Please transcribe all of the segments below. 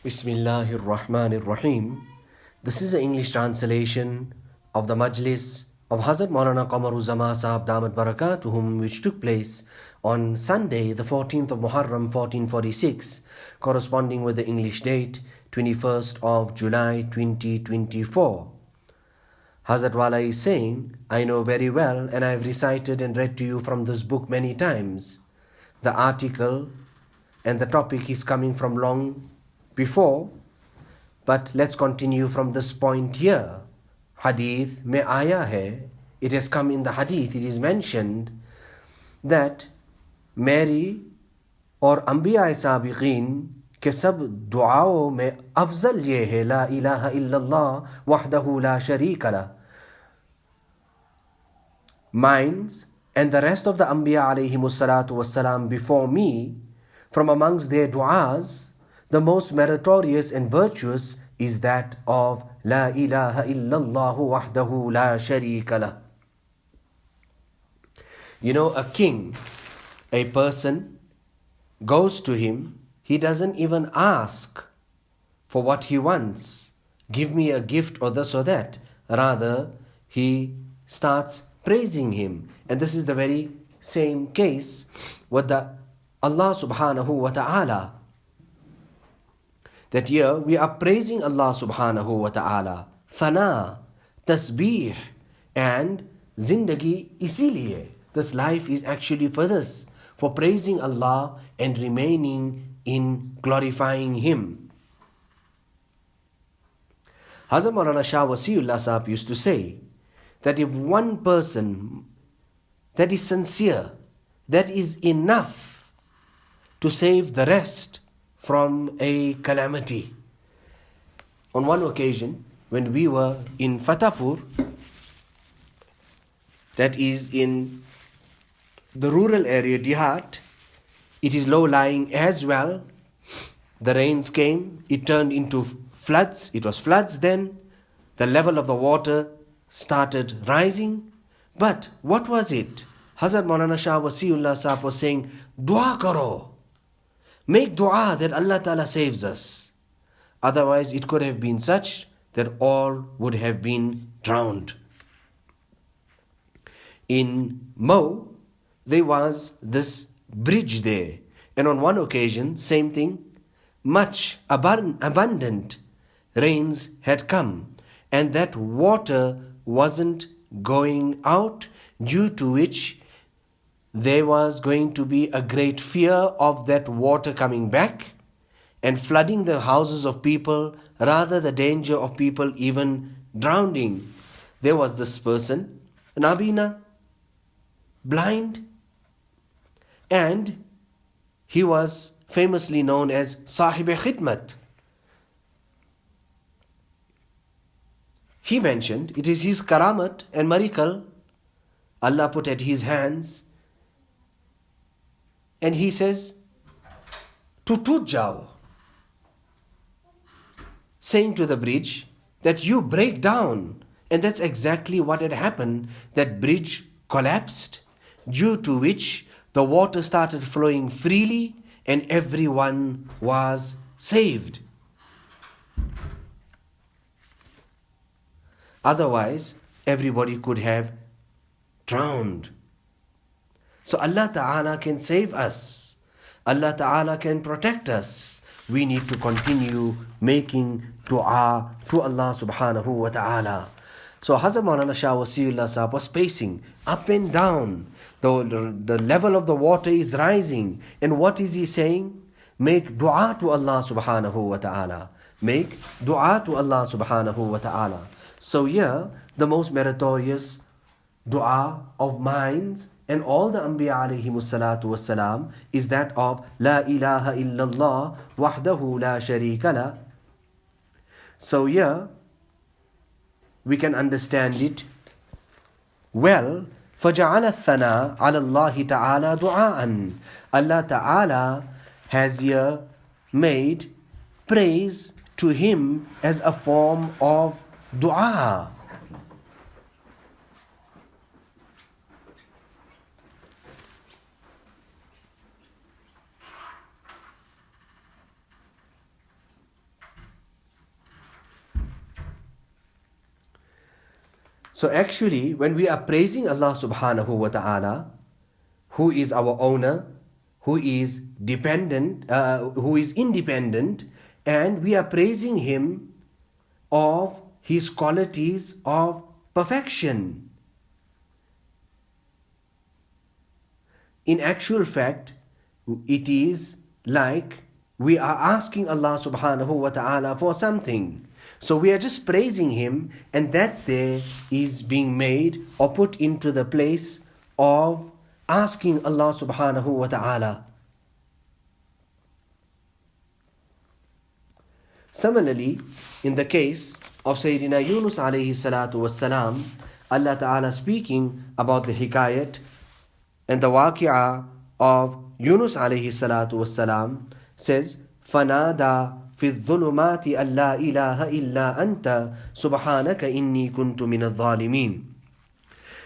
Bismillahir Rahmanir Rahim. This is the English translation of the Majlis of Hazrat Maulana Qamar Uzzaman Saheb Damat Barakatuhum, which took place on Sunday, the 14th of Muharram 1446, corresponding with the English date 21st of July 2024. Hazrat Wala is saying, I know very well and I have recited and read to you from this book many times. The article and the topic is coming from long before, but let's continue from this point here. Hadith mein aaya hai, it has come in the hadith, it is mentioned that Mary और अम्बिया साबिकीन के सब दुआओं में अफजल ये है ला इलाहा इल्लल्लाह वहदहु ला शरीक ला. Mines and the rest of the Anbiya alayhimus salatu wassalam before me, from amongst their du'as, the most meritorious and virtuous is that of La ilaha illallah wahdahu la sharika lah. You know, a king, a person goes to him, he doesn't even ask for what he wants. Give me a gift or this or that. Rather, he starts praising him. And this is the very same case with the Allah subhanahu wa ta'ala. That here we are praising Allah subhanahu wa ta'ala. Thana, tasbih, and zindagi isiliye. This life is actually for this, for praising Allah and remaining in glorifying Him. Hazrat Maulana Shah Wasiullah Sahab used to say that if one person that is sincere, that is enough to save the rest from a calamity. On one occasion, when we were in Fatehpur, that is in the rural area, Dihat, it is low-lying as well. The rains came, it turned into floods. It was floods then. The level of the water started rising. But what was it? Hazrat Maulana Shah Wasiullah Sahab was saying, Dua karo. Make dua that Allah Ta'ala saves us. Otherwise, it could have been such that all would have been drowned. In Mo, there was this bridge there. And on one occasion, same thing, much abundant rains had come. And that water wasn't going out, due to which there was going to be a great fear of that water coming back and flooding the houses of people, rather the danger of people even drowning. There was this person, Nabina, blind, and he was famously known as Saheb Khidmat. He mentioned it is his karamat and miracle Allah put at his hands. And he says, to toot jao, saying to the bridge that you break down. And that's exactly what had happened. That bridge collapsed, due to which the water started flowing freely and everyone was saved. Otherwise, everybody could have drowned. So Allah Ta'ala can save us. Allah Ta'ala can protect us. We need to continue making dua to Allah Subhanahu wa Ta'ala. So Hazrat Maulana Shah Wasiullah Sahab was pacing up and down. The level of the water is rising. And what is he saying? Make dua to Allah Subhanahu wa Ta'ala. Make dua to Allah Subhanahu wa Ta'ala. So here, the most meritorious dua of minds and all the Anbiya alayhimus salatu wassalam is that of La ilaha illallah wahdahu la sharika la. So here we can understand it well. فَجَعَلَ الثَّنَا عَلَى اللَّهِ تَعَالَى دُعَاءً. Allah Ta'ala has here made praise to Him as a form of dua. So actually, when we are praising Allah subhanahu wa ta'ala, who is our owner, who is dependent, who is independent, and we are praising Him of His qualities of perfection. In actual fact, it is like we are asking Allah subhanahu wa ta'ala for something. So we are just praising Him, and that there is being made or put into the place of asking Allah subhanahu wa ta'ala. Similarly, in the case of Sayyidina Yunus alayhi salatu wassalam, Allah ta'ala speaking about the hikayat and the waqi'ah of Yunus alayhi salatu wassalam says, فَنَادَى في الظلمات أن لا إله إلا أنت سبحانك إني كنت من الظالمين.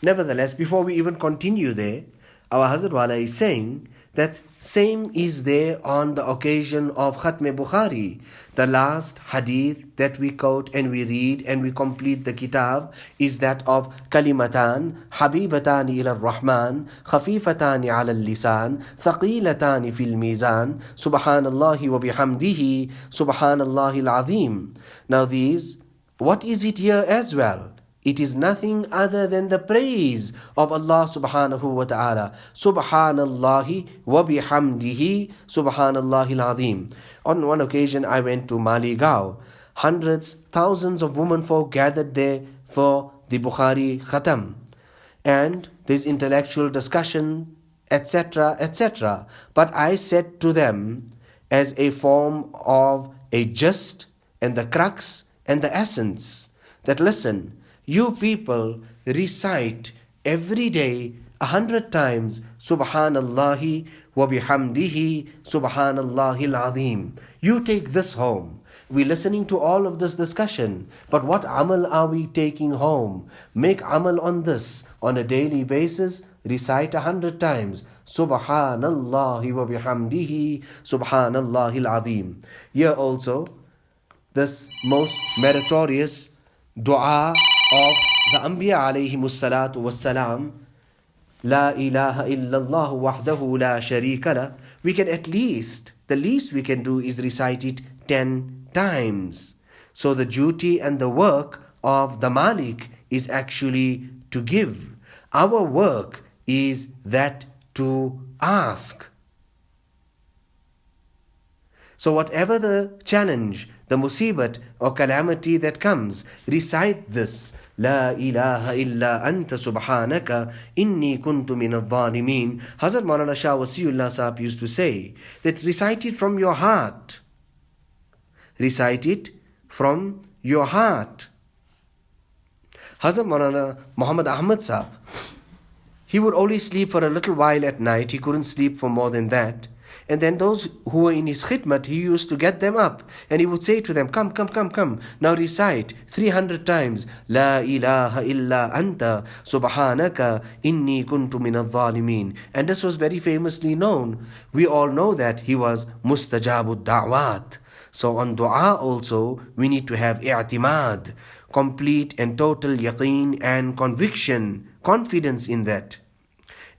Nevertheless, before we even continue there, our Hazrat Wala is saying that same is there on the occasion of Khatm Bukhari. The last hadith that we quote and we read and we complete the kitab is that of Kalimatan Habibatani ila Rahman Khafifatani ala lisan Thaqilatani fil mizan Subhanallahi wa bihamdihi Subhanallahi al-azim. Now these, what is it here as well? It is nothing other than the praise of Allah subhanahu wa ta'ala. Subhanallahi wa bihamdihi Subhanallahi al-azim. On one occasion I went to Maligaon. Hundreds, thousands of womenfolk gathered there for the Bukhari Khatam. And there's intellectual discussion, etc., etc. But I said to them as a form of a gist and the crux and the essence that listen, you people recite every day 100 times Subhanallahi wa bihamdihi Subhanallahi al-azim. You take this home. We're listening to all of this discussion, but what amal are we taking home? Make amal on this on a daily basis. Recite 100 times Subhanallahi wa bihamdihi Subhanallahi al-azim. Here also, this most meritorious dua of the Anbiya alayhimus salatu wassalam, La ilaha illallah wahdahu la sharika la, we can at least, the least we can do is recite it 10 times. So the duty and the work of the Malik is actually to give. Our work is that to ask. So whatever the challenge, the musibat or calamity that comes, recite this. La ilaha illa anta subhanaka inni kuntu min al-zalimin. Hazrat Maulana Shah Wasiullah Saheb used to say that recite it from your heart. Recite it from your heart. Hazrat Maulana Muhammad Ahmad Saheb, he would only sleep for a little while at night. He couldn't sleep for more than that. And then those who were in his khidmat, he used to get them up and he would say to them, come. Now recite 300 times, La ilaha illa anta subhanaka inni kuntu min al-zalimin. And this was very famously known. We all know that he was mustajabud da'wat. So on dua also, we need to have i'timad, complete and total yaqeen and conviction, confidence in that.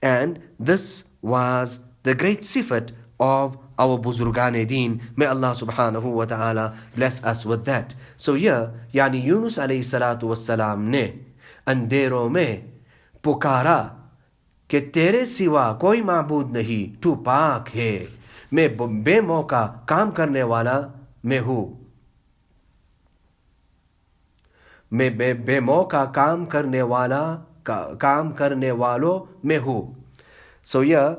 And this was the great sifat of our Buzurgan Deen. May Allah subhanahu wa ta'ala bless us with that. So here, Yani Yunus alayhi salatu wassalam ne अंधेरों में पुकारा कि तेरे सिवा कोई माबूद नहीं, तू पाक है, मैं बेमौका काम करने वाला मैं हूँ, मैं बेमौका काम करने वालों में हूँ. So here,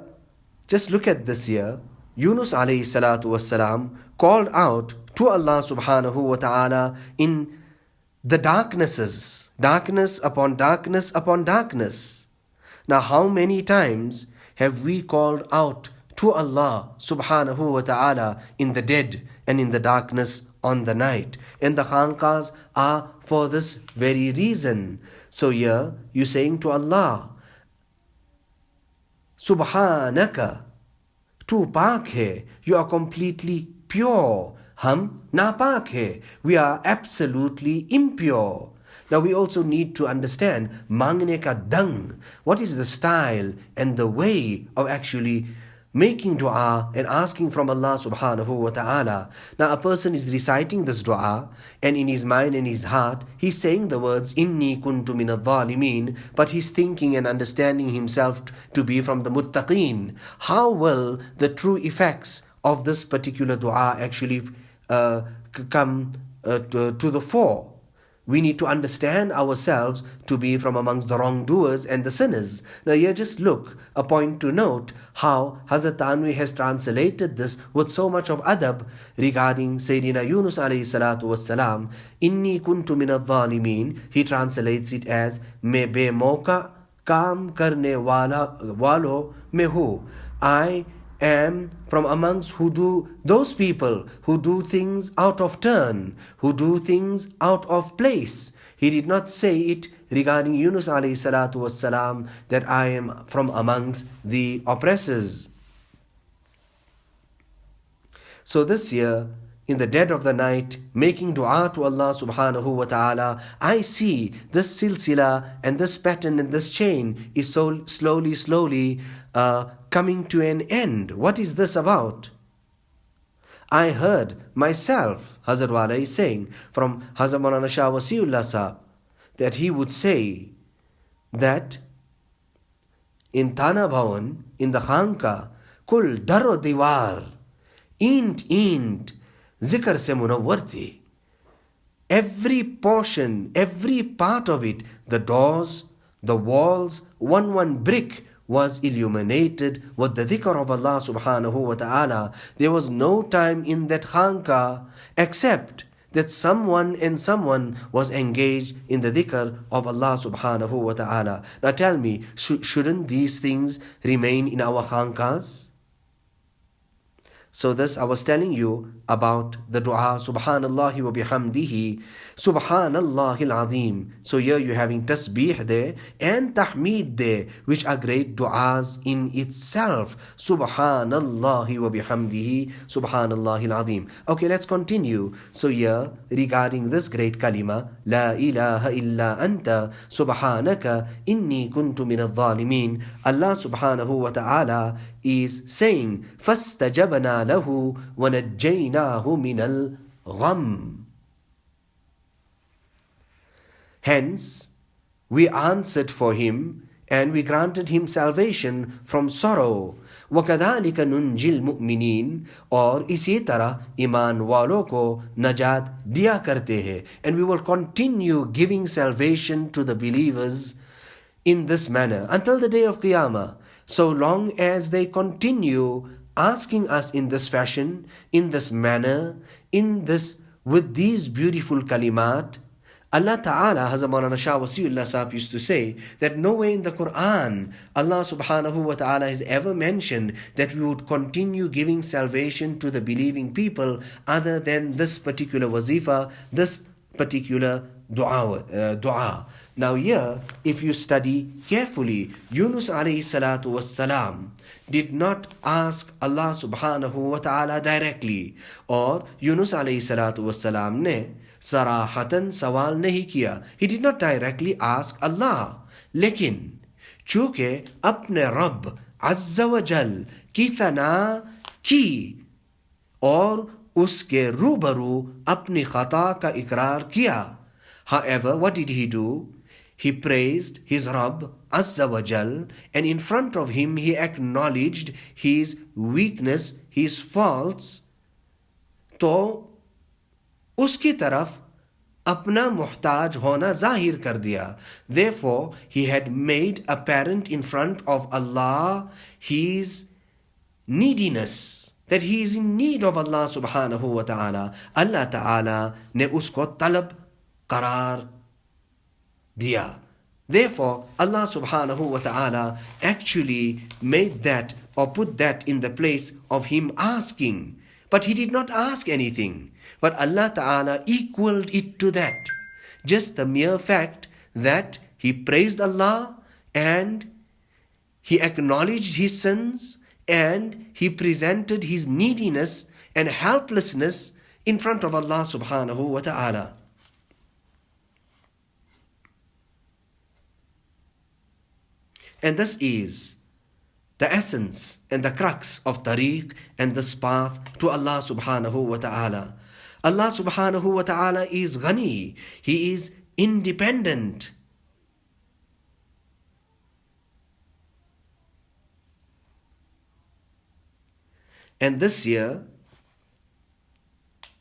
just look at this here. Yunus alayhi salatu wassalam called out to Allah subhanahu wa ta'ala in the darknesses, darkness upon darkness upon darkness. Now how many times have we called out to Allah subhanahu wa ta'ala in the dead and in the darkness on the night? And the khanqahs are for this very reason. So here you're saying to Allah, Subhanaka, tu paak hai, you are completely pure. Hum napaak hai, we are absolutely impure. Now we also need to understand Mangne ka dang. What is the style and the way of actually making dua and asking from Allah subhanahu wa ta'ala. Now a person is reciting this dua and in his mind and his heart he's saying the words Inni kuntu min al-zalimin, but he's thinking and understanding himself to be from the muttaqeen. How will the true effects of this particular dua actually come to the fore? We need to understand ourselves to be from amongst the wrongdoers and the sinners. Now here just look, a point to note how Hazrat Tanvi has translated this with so much of adab regarding Sayyidina Yunus alayhi salatu wassalam. Inni kuntu min al-zalimin. He translates it as Me be mauka kaam karne walo me hu. I am from amongst those people who do things out of turn, who do things out of place. He did not say it regarding Yunus alayhi salatu wassalam that I am from amongst the oppressors. So this year, in the dead of the night, making dua to Allah subhanahu wa ta'ala, I see this silsila and this pattern and this chain is so slowly coming to an end. What is this about? I heard myself, Hazrat Wala is saying, from Hazrat Maulana Shah Wasiullah Saheb, that he would say that in Tana Bhawan, in the Khanka, Kul daro diwar, int, zikr se munawwar thi. Every portion, every part of it, the doors, the walls, one brick was illuminated with the dhikr of Allah subhanahu wa ta'ala. There was no time in that khanka except that someone was engaged in the dhikr of Allah subhanahu wa ta'ala. Now tell me, shouldn't these things remain in our khankas? So this I was telling you about the dua Subhanallah wa bihamdihi Subhanallah al-Azim. So here you're having tasbih there and tahmeed there, which are great duas in itself. Subhanallah wa bihamdihi Subhanallah al-Azim. Okay, let's continue. So here regarding this great kalima, La ilaha illa anta subhanaka inni kuntu min al-zalimin. Allah subhanahu wa ta'ala is saying, فَاسْتَجَبْنَا لَهُ وَنَجَّيْنَاهُ مِنَ الْغَمِّ. Hence, we answered for him and we granted him salvation from sorrow. وَكَذَلِكَ نُنْجِي الْمُؤْمِنِينَ. और इसी तरह ईमान वालों को नजात दिया करते हैं. And we will continue giving salvation to the believers in this manner until the day of Qiyamah. So long as they continue asking us in this fashion, in this manner, with these beautiful kalimat, Allah Ta'ala, Hazrat Maulana Shah Wasiullah Saheb used to say that nowhere in the Quran, Allah Subhanahu wa Ta'ala has ever mentioned that we would continue giving salvation to the believing people other than this particular wazifa, this particular dua. Now here, if you study carefully, Yunus alayhi salatu wassalam did not ask Allah subhanahu wa ta'ala directly, or Yunus alayhi salatu wassalam ne sarahatan sawal nahi kiya. He did not directly ask Allah. Lekin, चूँकि अपने रब अज़्ज़ा व जल की तना की और उसके रूबरू अपनी खता का इकरार किया. However, what did he do? He praised his Rabb Azza wa Jal, and in front of him he acknowledged his weakness, his faults. तो उसकी तरफ अपना मुहताज होना जाहिर कर दिया. Therefore, he had made apparent in front of Allah his neediness, that he is in need of Allah subhanahu wa ta'ala. Allah ta'ala ne usko talab qarar diya. Therefore, Allah subhanahu wa ta'ala actually made that or put that in the place of him asking. But he did not ask anything. But Allah ta'ala equaled it to that. Just the mere fact that he praised Allah and he acknowledged his sins and he presented his neediness and helplessness in front of Allah subhanahu wa ta'ala. And this is the essence and the crux of tariq and this path to Allah subhanahu wa ta'ala. Allah subhanahu wa ta'ala is ghani. He is independent. And this year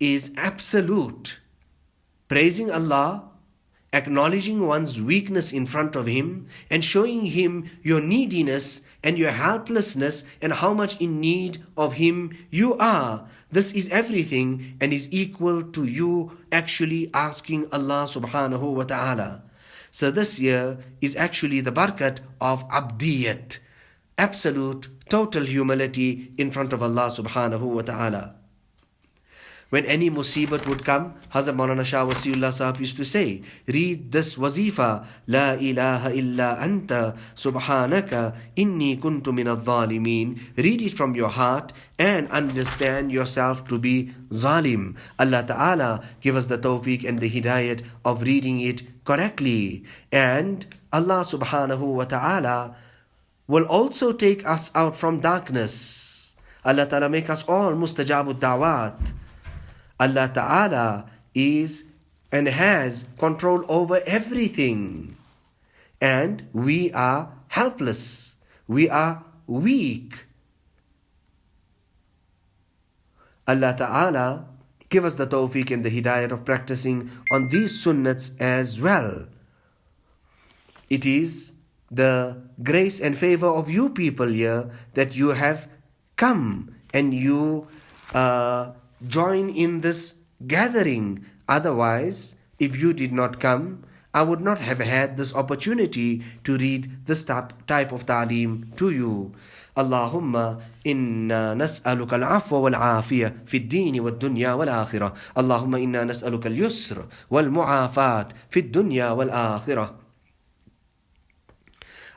is absolute. Praising Allah, acknowledging one's weakness in front of Him, and showing Him your neediness and your helplessness and how much in need of Him you are. This is everything and is equal to you actually asking Allah subhanahu wa ta'ala. So this year is actually the barakat of abdiyat, absolute, total humility in front of Allah subhanahu wa ta'ala. When any musibat would come, Hazrat Maulana Shah Wasiullah Saheb used to say, read this wazifa, La ilaha illa anta, subhanaka, inni kuntu min al-zalimin. Read it from your heart and understand yourself to be zalim. Allah Ta'ala give us the tawfiq and the hidayat of reading it correctly. And Allah Subhanahu wa Ta'ala will also take us out from darkness. Allah Ta'ala make us all mustajabud da'wat. Allah Ta'ala is and has control over everything. And we are helpless. We are weak. Allah Ta'ala give us the tawfiq and the hidayat of practicing on these sunnats as well. It is the grace and favor of you people here that you have come and you join in this gathering. Otherwise, if you did not come, I would not have had this opportunity to read this type of ta'aleem to you. Allahumma inna nas'aluka al-afwa wal-afiyah fi ad-din wad-dunya wal-akhirah. Allahumma inna nas'aluka al-yusr wal-mu'afat fi ad-dunya wal-akhirah.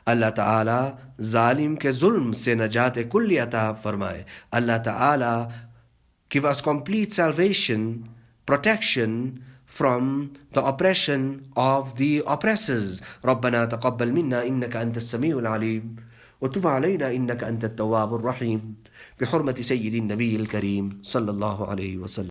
Allah Ta'ala zalim ke zulm se najat kulli ata farmaye. Allah Ta'ala give us complete salvation, protection from the oppression of the oppressors. ربنا تقبل منا إنك أنت السميع العليم وتب علينا إنك أنت التواب الرحيم بحرمة سيد النبي الكريم صلى الله عليه وسلم.